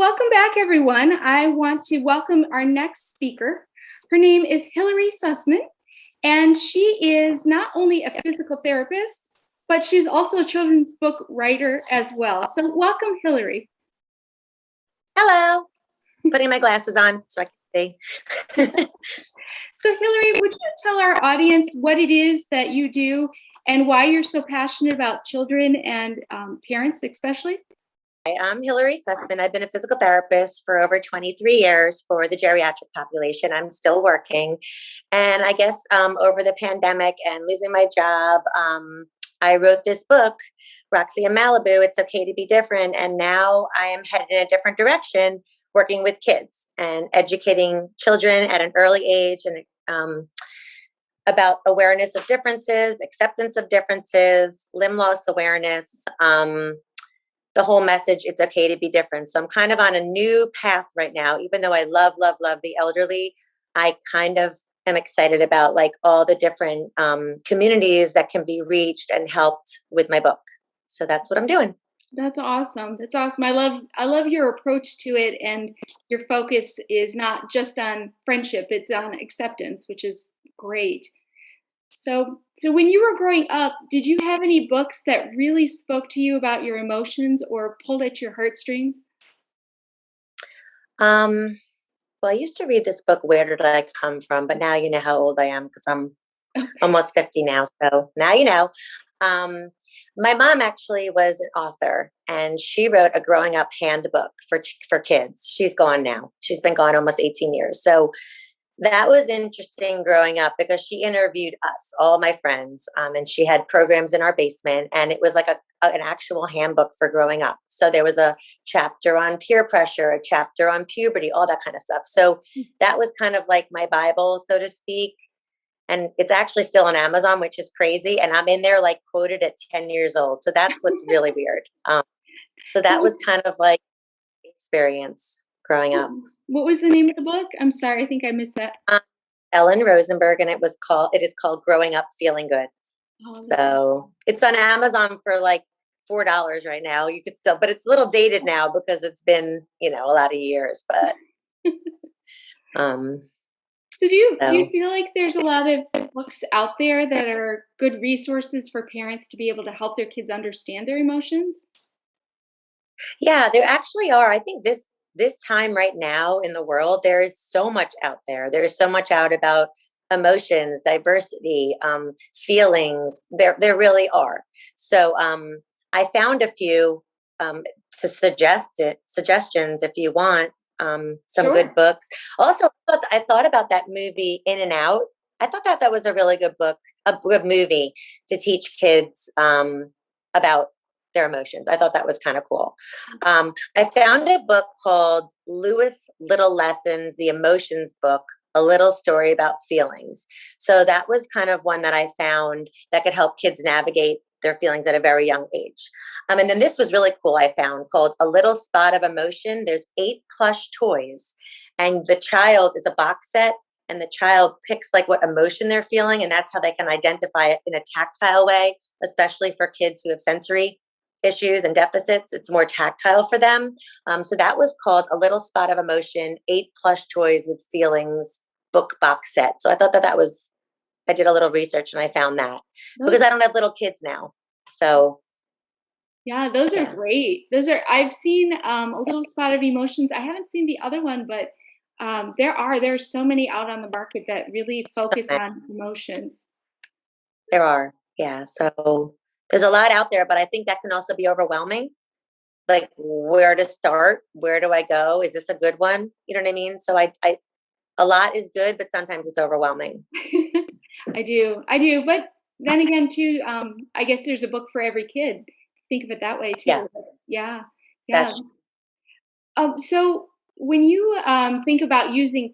welcome back, everyone. I want to welcome our next speaker. Her name is Hillary Sussman, and she is not only a physical therapist, but she's also a children's book writer as well. So welcome, Hillary. Hello. Putting my glasses on so I can see. So Hillary, would you tell our audience what it is that you do and why you're so passionate about children and parents especially? I'm Hillary Sussman. I've been a physical therapist for over 23 years for the geriatric population. I'm still working. And I guess over the pandemic and losing my job, I wrote this book, Roxy in Malibu, It's Okay to Be Different. And now I am headed in a different direction, working with kids and educating children at an early age and about awareness of differences, acceptance of differences, limb loss awareness, the whole message, it's okay to be different. So I'm kind of on a new path right now, even though I love the elderly. I kind of am excited about like all the different communities that can be reached and helped with my book. So that's what I'm doing. That's awesome. That's awesome. I love your approach to it, and your focus is not just on friendship, it's on acceptance, which is great. So when you were growing up, did you have any books that really spoke to you about your emotions or pulled at your heartstrings? Well, I used to read this book, Where Did I Come From? But now you know how old I am because I'm almost 50 now. So now you know. My mom actually was an author, and she wrote a growing up handbook for kids. She's gone now. She's been gone almost 18 years. So that was interesting growing up because she interviewed us, all my friends, and she had programs in our basement, and it was like an actual handbook for growing up. So there was a chapter on peer pressure, a chapter on puberty, all that kind of stuff. So that was kind of like my Bible, so to speak. And it's actually still on Amazon, which is crazy. And I'm in there like quoted at 10 years old. So that's what's really weird. So that was kind of like experience growing up. What was the name of the book? I'm sorry, I think I missed that. Ellen Rosenberg, and it is called Growing Up Feeling Good. Oh, so it's on Amazon for like $4 right now. You could still, but it's a little dated now because it's been, a lot of years, but so do you feel like there's a lot of books out there that are good resources for parents to be able to help their kids understand their emotions? Yeah, there actually are. I think this time right now in the world, there is so much out there. There's so much out about emotions, diversity, feelings. There really are. So I found a few suggestions if you want. Some Sure. Good books. Also, I thought about that movie In and Out. I thought that was a really good book, a good movie to teach kids about their emotions. I thought that was kind of cool. I found a book called Lewis Little Lessons, the Emotions Book, a little story about feelings. So that was kind of one that I found that could help kids navigate their feelings at a very young age. And then this was really cool, I found, called A Little Spot of Emotion. There's 8 plush toys, and the child is a box set, and the child picks like what emotion they're feeling, and that's how they can identify it in a tactile way, especially for kids who have sensory issues and deficits. It's more tactile for them. So that was called A Little Spot of Emotion, 8 plush toys with feelings book box set. So I thought I did a little research and I found that because I don't have little kids now. So yeah, those are great. I've seen A Little Spot of Emotions. I haven't seen the other one, but there are so many out on the market that really focus on emotions. There are. Yeah. So there's a lot out there, but I think that can also be overwhelming. Like, where to start? Where do I go? Is this a good one? You know what I mean? So a lot is good, but sometimes it's overwhelming. I do. But then again, too, I guess there's a book for every kid. Think of it that way, too. Yeah. So when you think about using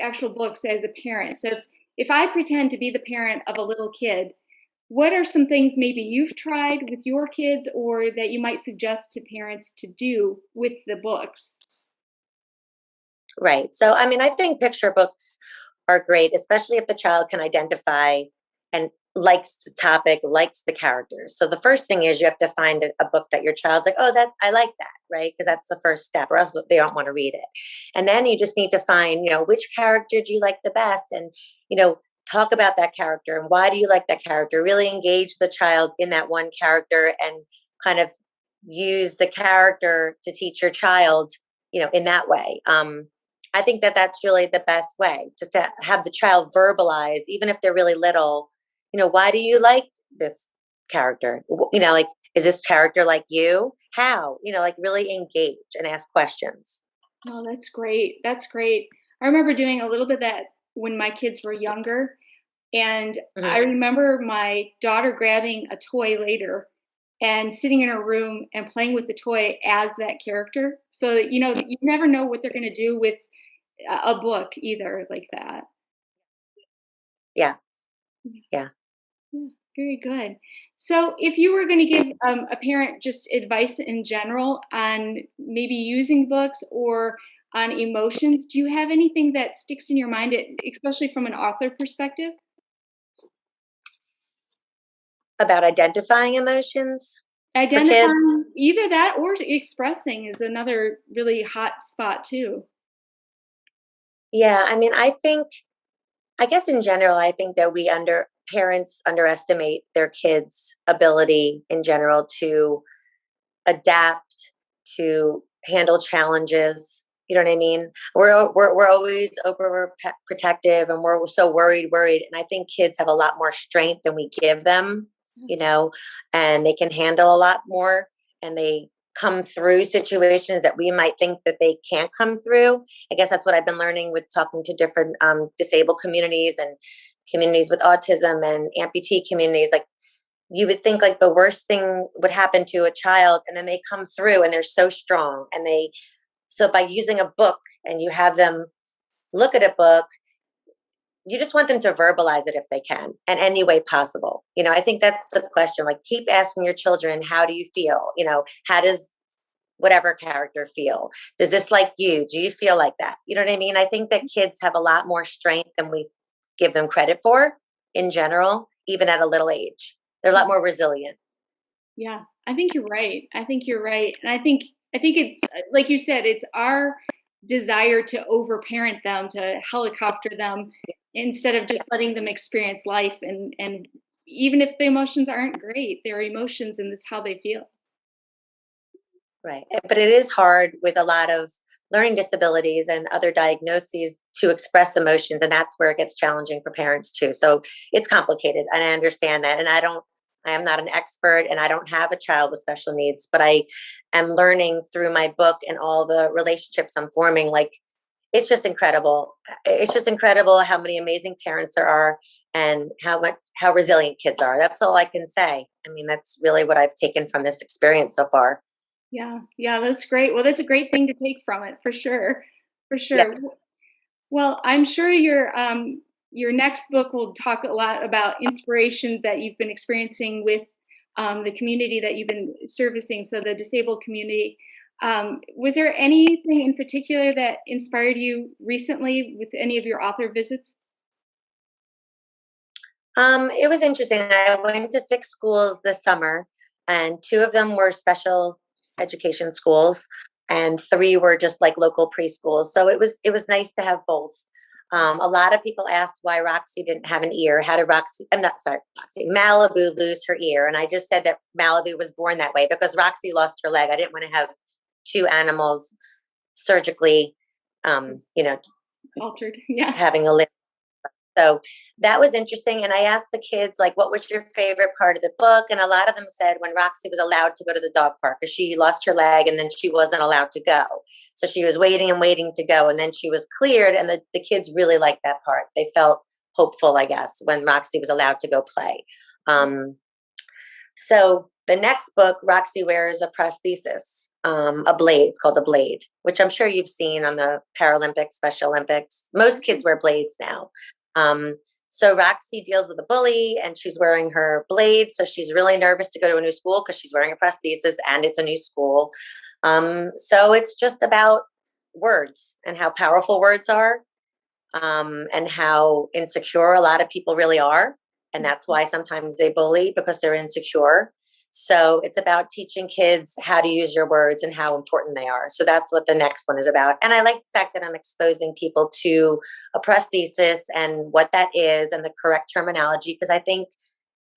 actual books as a parent, so if I pretend to be the parent of a little kid, what are some things maybe you've tried with your kids or that you might suggest to parents to do with the books? Right. So, I mean, I think picture books are great, especially if the child can identify and likes the topic, likes the characters. So the first thing is you have to find a book that your child's like, oh, that I like that, right? Because that's the first step, or else they don't want to read it. And then you just need to find, which character do you like the best, and talk about that character and why do you like that character. Really engage the child in that one character and kind of use the character to teach your child, in that way. I think that that's really the best way, just to have the child verbalize, even if they're really little, why do you like this character? Like, is this character like you? How? Like really engage and ask questions. Oh, that's great. That's great. I remember doing a little bit of that when my kids were younger. And I Hmm. remember my daughter grabbing a toy later and sitting in her room and playing with the toy as that character. So that, you never know what they're going to do with a book either, like that. Yeah. Yeah, Yeah. yeah, very good. So, if you were going to give a parent just advice in general on maybe using books or on emotions, do you have anything that sticks in your mind, especially from an author perspective? About identifying emotions for kids. Identifying either that or expressing is another really hot spot too. Yeah. I mean, I guess in general, I think that parents underestimate their kids' ability in general to adapt, to handle challenges. You know what I mean? We're always protective, and we're so worried. And I think kids have a lot more strength than we give them, you know, and they can handle a lot more, and they come through situations that we might think that they can't come through. I guess that's what I've been learning with talking to different disabled communities and communities with autism and amputee communities. Like, you would think like the worst thing would happen to a child, and then they come through and they're so strong, and so by using a book and you have them look at a book, you just want them to verbalize it if they can in any way possible. I think that's the question. Like, keep asking your children, how do you feel? How does whatever character feel? Does this like you? Do you feel like that? You know what I mean? I think that kids have a lot more strength than we give them credit for in general, even at a little age. They're a lot more resilient. Yeah, I think you're right. I think you're right. And I think it's like you said, it's our desire to overparent them, to helicopter them instead of just letting them experience life and even if the emotions aren't great, they're emotions and it's how they feel. Right. But it is hard with a lot of learning disabilities and other diagnoses to express emotions. And that's where it gets challenging for parents too. So it's complicated. And I understand that. And I am not an expert, and I don't have a child with special needs, but I am learning through my book and all the relationships I'm forming. Like, it's just incredible. It's just incredible how many amazing parents there are, and how resilient kids are. That's all I can say. I mean, that's really what I've taken from this experience so far. Yeah. Yeah, that's great. Well, that's a great thing to take from it for sure. For Yeah. sure. Well, I'm sure your next book will talk a lot about inspiration that you've been experiencing with the community that you've been servicing, so the disabled community. Was there anything in particular that inspired you recently with any of your author visits? It was interesting. I went to 6 schools this summer, and two of them were special education schools, and three were just like local preschools. So it was nice to have both. A lot of people asked why Roxy didn't have an ear. How did Roxy? I'm not sorry, Roxy. Malibu lose her ear, and I just said that Malibu was born that way because Roxy lost her leg. I didn't want to have two animals surgically, Altered, yeah. having a limb. So that was interesting. And I asked the kids, like, what was your favorite part of the book? And a lot of them said when Roxy was allowed to go to the dog park, because she lost her leg and then she wasn't allowed to go. So she was waiting and waiting to go. And then she was cleared. And the kids really liked that part. They felt hopeful, I guess, when Roxy was allowed to go play. So the next book, Roxy wears a prosthesis, a blade. It's called a blade, which I'm sure you've seen on the Paralympics, Special Olympics. Most kids wear blades now. Um, so Roxy deals with a bully, and she's wearing her blade. So she's really nervous to go to a new school because she's wearing a prosthesis and it's a new school. So it's just about words and how powerful words are, and how insecure a lot of people really are. And that's why sometimes they bully, because they're insecure. So it's about teaching kids how to use your words and how important they are. So that's what the next one is about. And I like the fact that I'm exposing people to a prosthesis and what that is and the correct terminology, because I think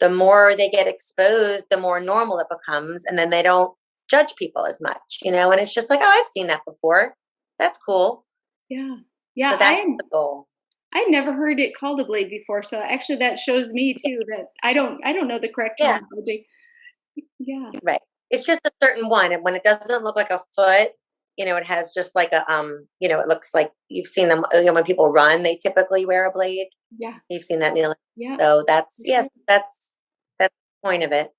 the more they get exposed, the more normal it becomes. And then they don't judge people as much, and it's just like, oh, I've seen that before. That's cool. Yeah. Yeah. So that's the goal. I'd never heard it called a blade before. So actually that shows me too that I don't know the correct Yeah. terminology. Yeah. Right. It's just a certain one. And when it doesn't look like a foot, it has just like a, it looks like you've seen them, when people run, they typically wear a blade. Yeah. You've seen that, Neil. Yeah. So that's, yes, that's the point of it.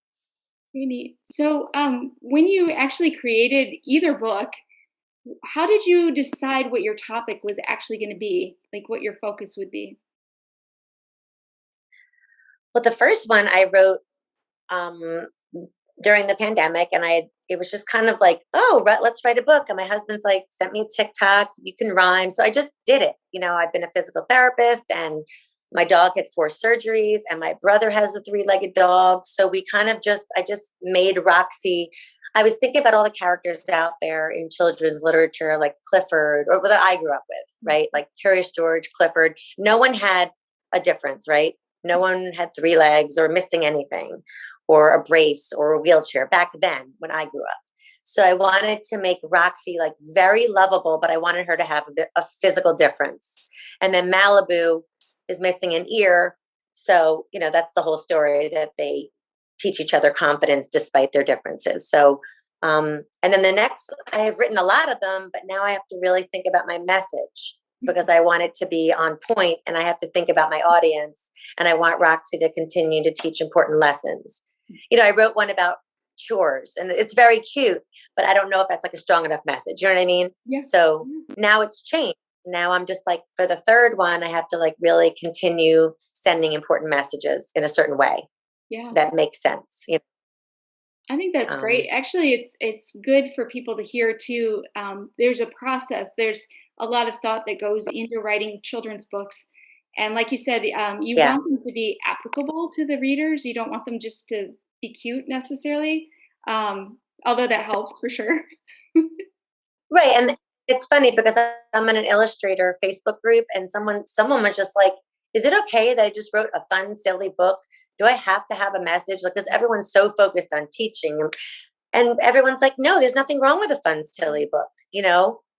Very neat. So when you actually created either book, how did you decide what your topic was actually going to be? Like what your focus would be? Well, the first one I wrote during the pandemic, and it was just kind of like, oh, let's write a book. And my husband's like, sent me a TikTok, you can rhyme. So I just did it. I've been a physical therapist, and my dog had 4 surgeries, and my brother has a 3-legged dog. So we kind of I just made Roxy. I was thinking about all the characters out there in children's literature, like Clifford, or that I grew up with, right? Like Curious George, Clifford. No one had a difference, right? No one had 3 legs or missing anything, or a brace or a wheelchair back then when I grew up. So I wanted to make Roxy like very lovable, but I wanted her to have a physical difference. And then Malibu is missing an ear. So, that's the whole story, that they teach each other confidence despite their differences. So, and then the next, I have written a lot of them, but now I have to really think about my message, because I want it to be on point, and I have to think about my audience, and I want Roxy to continue to teach important lessons. I wrote one about chores, and it's very cute, but I don't know if that's like a strong enough message. You know what I mean? Yeah. So now it's changed. Now I'm just like, for the third one, I have to like really continue sending important messages in a certain way. Yeah. That makes sense. I think that's great. Actually, it's good for people to hear too. There's a process. There's a lot of thought that goes into writing children's books, and like you said, you want them to be applicable to the readers. You don't want them just to be cute necessarily, although that helps for sure. Right, and it's funny because I'm in an illustrator Facebook group, and someone was just like, is it okay that I just wrote a fun, silly book? Do I have to have a message? Like, because everyone's so focused on teaching, and everyone's like, no, there's nothing wrong with a fun, silly book,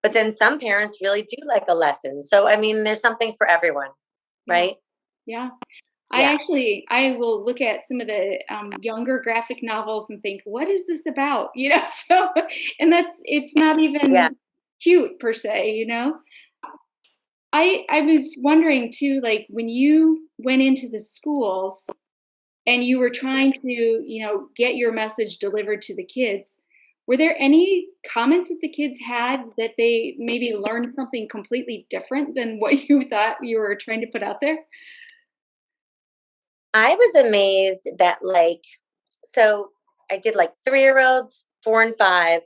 But then some parents really do like a lesson. So, I mean, there's something for everyone, right? Yeah. Yeah. I will look at some of the younger graphic novels and think, what is this about? So, and it's not even cute per se, I was wondering too, like when you went into the schools and you were trying to, get your message delivered to the kids, were there any comments that the kids had that they maybe learned something completely different than what you thought you were trying to put out there? I was amazed that so I did like 3-year-olds, 4 and 5,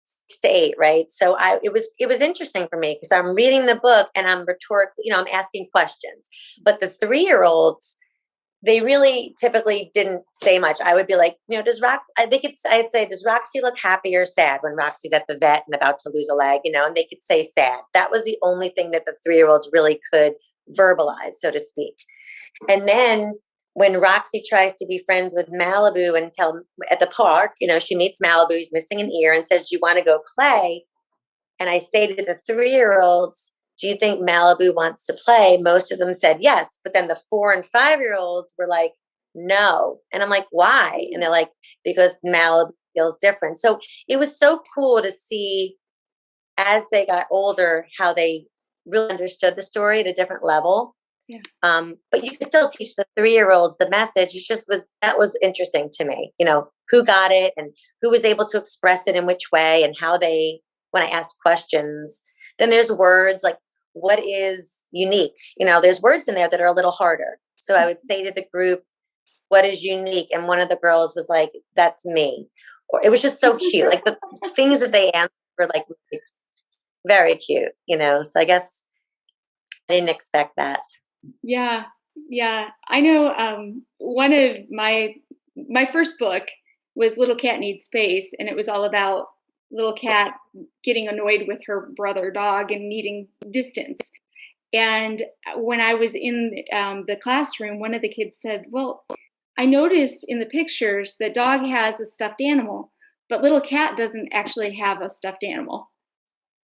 6 to 8, right? So it was interesting for me, because I'm reading the book and I'm rhetorically, I'm asking questions. But the 3-year-olds, they really typically didn't say much. I would be like, I'd say, does Roxy look happy or sad when Roxy's at the vet and about to lose a leg, and they could say sad. That was the only thing that the 3-year-olds really could verbalize, so to speak. And then when Roxy tries to be friends with Malibu and at the park, she meets Malibu, he's missing an ear, and says, do you want to go play? And I say to the 3-year-olds, do you think Malibu wants to play? Most of them said yes. But then the 4 and 5-year-olds were like, no. And I'm like, why? And they're like, because Malibu feels different. So it was so cool to see, as they got older, how they really understood the story at a different level. Yeah. But you can still teach the 3-year-olds the message. That was interesting to me, who got it and who was able to express it in which way, and how when I ask questions, then there's words like, what is unique? There's words in there that are a little harder. So I would say to the group, what is unique? And one of the girls was like, that's me. Or it was just so cute. Like the things that they answered were like very cute, So I guess I didn't expect that. Yeah. Yeah, I know. One of my first book was Little Cat Needs Space, and it was all about little cat getting annoyed with her brother dog and needing distance. And when I was in the classroom, one of the kids said, "Well, I noticed in the pictures that dog has a stuffed animal, but little cat doesn't actually have a stuffed animal."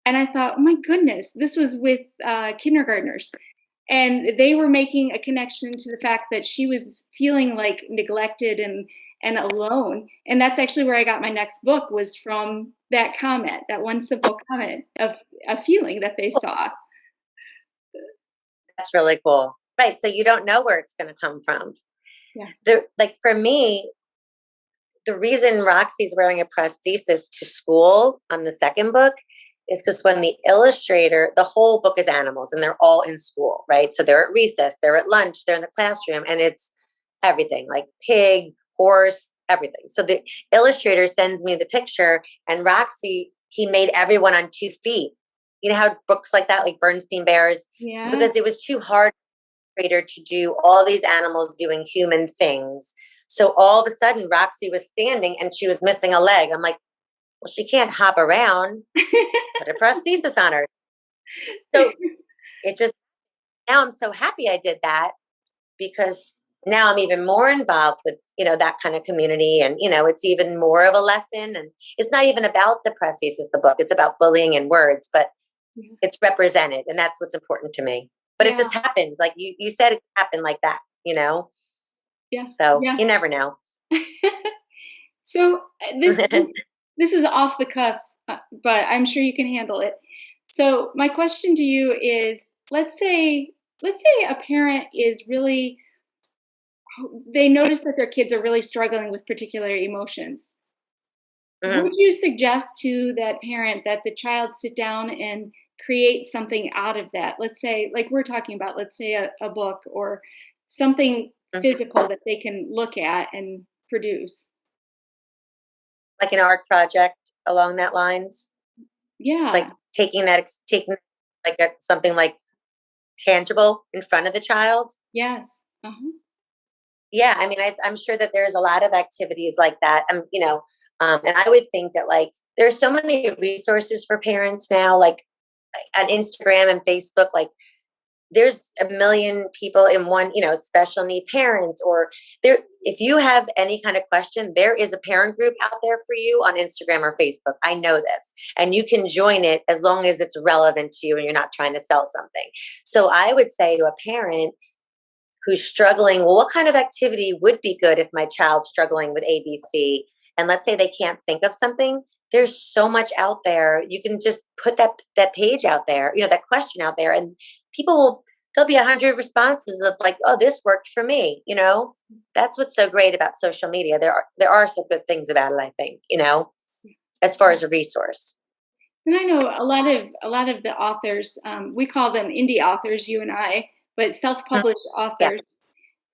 And I thought, "Oh my goodness!" This was with kindergartners, and they were making a connection to the fact that she was feeling like neglected and alone. And that's actually where I got my next book, was from that comment, that one simple comment of a feeling that they saw. That's really cool. Right. So you don't know where it's going to come from. Yeah. Like for me, the reason Roxy's wearing a prosthesis to school on the second book is because when the illustrator, the whole book is animals and they're all in school, right? So they're at recess, they're at lunch, they're in the classroom, and it's everything like pig, horse, everything. So the illustrator sends me the picture, and Roxy, he made everyone on 2 feet. You know how books like that, like Bernstein Bears, Yeah. because it was too hard for the illustrator to do all these animals doing human things. So all of a sudden, Roxy was standing and she was missing a leg. I'm like, well, she can't hop around. Put a prosthesis on her. So it just, now I'm so happy I did that because now I'm even more involved with, that kind of community. And, it's even more of a lesson. And it's not even about the prosthesis, the book. It's about bullying and words, but it's represented. And that's what's important to me. But it Yeah. just happened. Like you said, it happened like that. Yeah. So Yeah. you never know. So this is off the cuff, but I'm sure you can handle it. So my question to you is, let's say a parent is really, they notice that their kids are really struggling with particular emotions. Mhm. Would you suggest to that parent that the child sit down and create something out of that? Let's say, like we're talking about, let's say a book or something Mhm. physical that they can look at and produce. Like an art project along that lines, Yeah. like taking like something like tangible in front of the child. Yes. Uh-huh. Yeah, I mean, I'm sure that there's a lot of activities like that. And I would think that like there's so many resources for parents now, like on Instagram and Facebook. Like there's a million people in one, special need parents, or there. If you have any kind of question, there is a parent group out there for you on Instagram or Facebook. I know this, and you can join it as long as it's relevant to you and you're not trying to sell something. So I would say to a parent who's struggling, well, what kind of activity would be good if my child's struggling with ABC? And let's say they can't think of something. There's so much out there. You can just put that page out there, that question out there, and people will. There'll be 100 responses of like, oh, this worked for me. That's what's so great about social media. There are some good things about it. I think as far Yeah. as a resource. And I know a lot of the authors, we call them indie authors, you and I, but Mhm. self-published Yeah. authors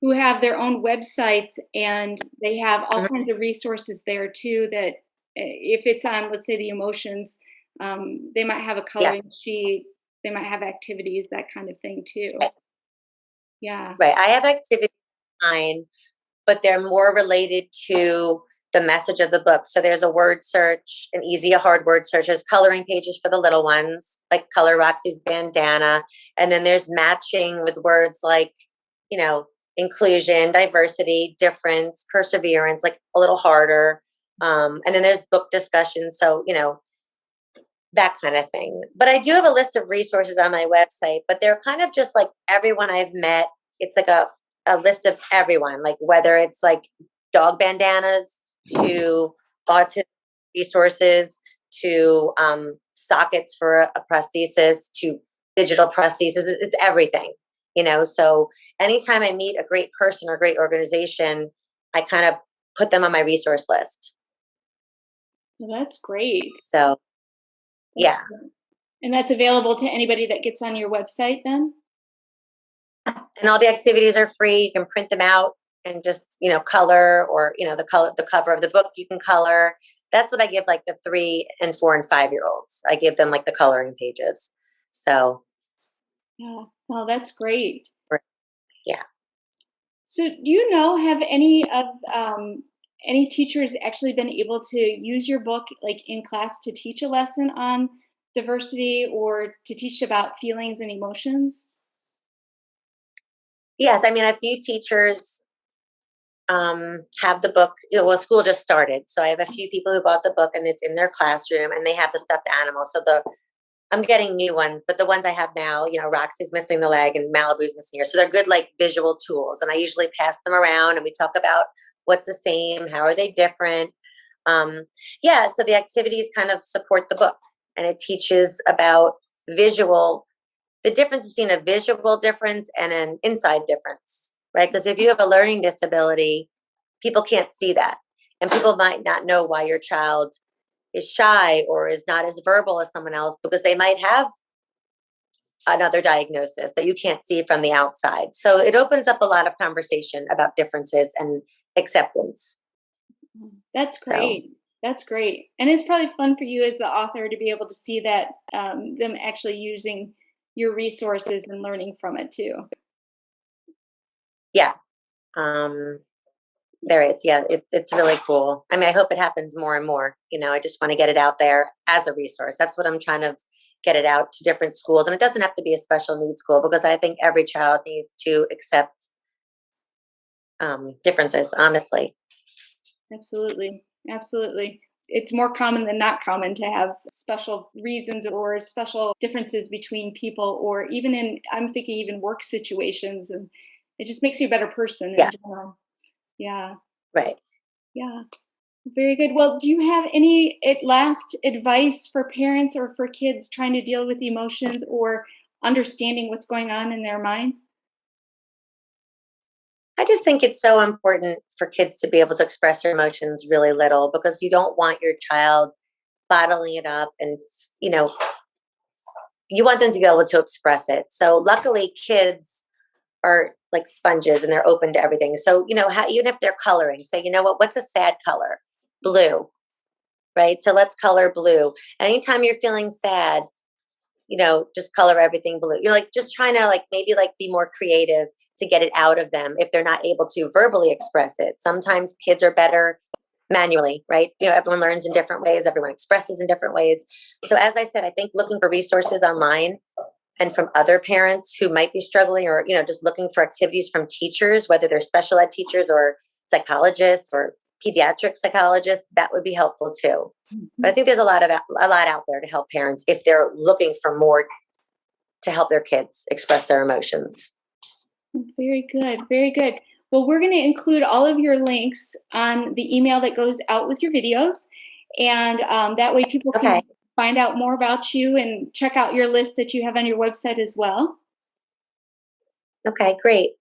who have their own websites, and they have all Mhm. kinds of resources there too. That if it's on, let's say, the emotions, they might have a Yeah. coloring sheet, they might have activities, that kind of thing too. Right. Yeah. Right. I have activities online, but they're more related to the message of the book. So there's a word search, an easy, a hard word search. There's coloring pages for the little ones, like Color Roxy's bandana. And then there's matching with words like, you know, inclusion, diversity, difference, perseverance, like a little harder. And then there's book discussion. So, that kind of thing. But I do have a list of resources on my website, but they're kind of just like everyone I've met. It's like a list of everyone, like whether it's like dog bandanas to autism resources to sockets for a prosthesis to digital prosthesis. It's everything. So anytime I meet a great person or great organization, I kind of put them on my resource list. Well, that's great. So That's yeah. great. And that's available to anybody that gets on your website then? And all the activities are free. You can print them out and just color, or the cover of the book you can color. That's what I give like the 3 and 4 and 5 year olds. I give them like the coloring pages. So Yeah. Well, that's great. yeah. So, do you know, have any teachers actually been able to use your book, like in class, to teach a lesson on diversity or to teach about feelings and emotions? Yes, I mean, a few teachers have the book. Well, school just started, so I have a few people who bought the book and it's in their classroom, and they have the stuffed animals. So I'm getting new ones, but the ones I have now, Roxy's missing the leg and Malibu's missing here. So they're good, like visual tools. And I usually pass them around and we talk about what's the same, how are they different. Um, yeah, so the activities kind of support the book, and it teaches about the difference between a visual difference and an inside difference, right? Because if you have a learning disability, people can't see that. And people might not know why your child is shy or is not as verbal as someone else because they might have another diagnosis that you can't see from the outside. So it opens up a lot of conversation about differences and acceptance. That's So, great. That's great. And it's probably fun for you as the author to be able to see that them actually using your resources and learning from it too. yeah, um, there is. Yeah, it's really cool. I mean, I hope it happens more and more. I just want to get it out there as a resource. That's what I'm trying to get it out to different schools. And it doesn't have to be a special needs school because I think every child needs to accept differences, honestly. Absolutely. Absolutely. It's more common than not common to have special reasons or special differences between people, or even I'm thinking even work situations, and it just makes you a better person in Yeah, general. Yeah. right. Yeah. Very good. Well, do you have any last advice for parents or for kids trying to deal with emotions or understanding what's going on in their minds? I just think it's so important for kids to be able to express their emotions really little because you don't want your child bottling it up and, you know, you want them to be able to express it. So luckily kids are like sponges and they're open to everything. So, even if they're coloring, say, what's a sad color? Blue, right? So let's color blue. Anytime you're feeling sad, just color everything blue. You're like just trying to like maybe like be more creative to get it out of them if they're not able to verbally express it. Sometimes kids are better manually, right? Everyone learns in different ways, everyone expresses in different ways. So as I said, I think looking for resources online and from other parents who might be struggling or, just looking for activities from teachers, whether they're special ed teachers or psychologists or pediatric psychologists, that would be helpful too. But I Mhm. think there's a lot out there to help parents if they're looking for more to help their kids express their emotions. Very good. Very good. Well, we're going to include all of your links on the email that goes out with your videos. And that way people Okay. can find out more about you and check out your list that you have on your website as well. Okay, great.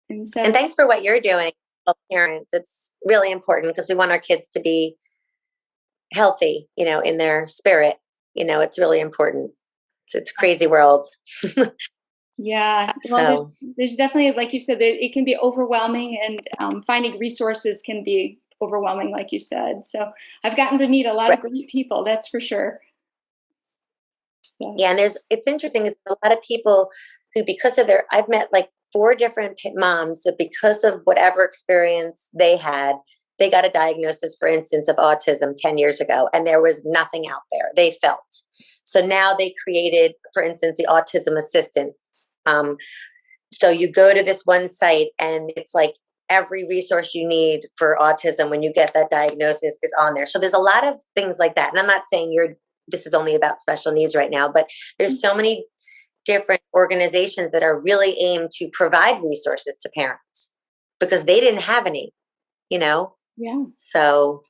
And And so, thanks for what you're doing, help parents. It's really important because we want our kids to be healthy, in their spirit. It's really important. It's a crazy world. yeah, well, So, there's definitely, like you said, it can be overwhelming, and finding resources can be overwhelming, like you said. So, I've gotten to meet a lot of right. great people, that's for sure. So, Yeah, and it's interesting is a lot of people who, because of I've met like four different moms that because of whatever experience they had, they got a diagnosis, for instance, of autism 10 years ago, and there was nothing out there. They felt. So now they created, for instance, the autism assistant. Um, so you go to this one site and it's like every resource you need for autism when you get that diagnosis is on there. So there's a lot of things like that. And I'm not saying this is only about special needs right now, but there's so many different organizations that are really aimed to provide resources to parents because they didn't have any, you know? yeah. So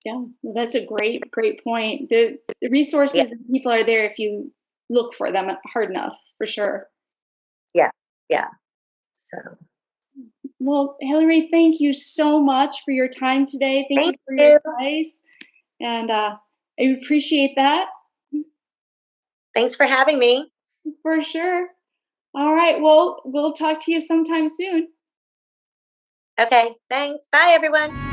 Yeah, well, that's a great, great point. The yeah, resources and people are there if you look for them hard enough, for sure. yeah, yeah. So Well, Hillary, thank you so much for your time today. Thank you thank for your you. advice, and I appreciate that Thanks for having me. for sure. All right, well, we'll talk to you sometime soon. Okay, thanks. Bye, everyone.